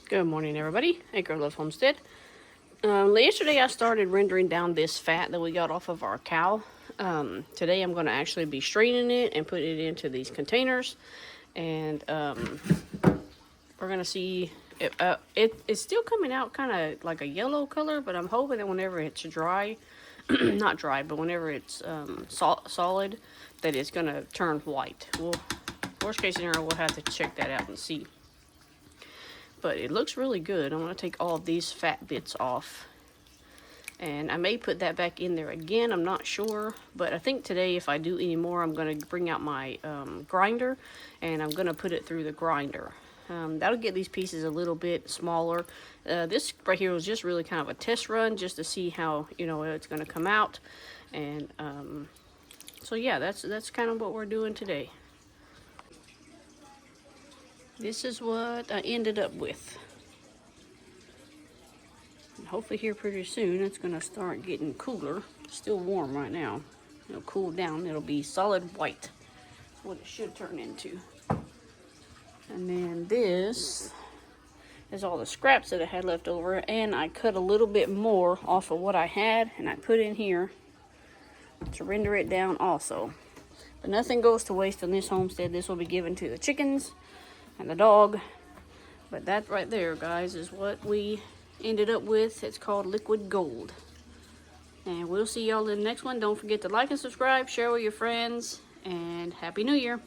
Good morning, everybody. Anchor Loves Homestead. Yesterday, I started rendering down this fat that we got off of our cow. Today, I'm going to actually be straining it and put it into these containers, and we're going to see. It's still coming out kind of like a yellow color, but I'm hoping that whenever it's dry, not dry, but whenever it's solid, that it's going to turn white. Worst case scenario, we'll have to check that out and see. But it looks really good. I'm going to take all of these fat bits off. And I may put that back in there again. I'm not sure. But I think today, if I do any more, I'm going to bring out my grinder. And I'm going to put it through the grinder. That'll get these pieces a little bit smaller. This right here was just really kind of a test run. Just to see how, it's going to come out. And so yeah, that's kind of what we're doing today. This is what I ended up with. And hopefully here pretty soon it's going to start getting cooler. It's still warm right now. It'll cool down. It'll be solid white. That's what it should turn into. And then this is all the scraps that I had left over. And I cut a little bit more off of what I had. And I put in here to render it down also. But nothing goes to waste on this homestead. This will be given to the chickens and the dog. But that right there, guys, is what we ended up with. It's called liquid gold. And we'll see y'all in the next one. Don't forget to like and subscribe, share with your friends, and Happy New Year.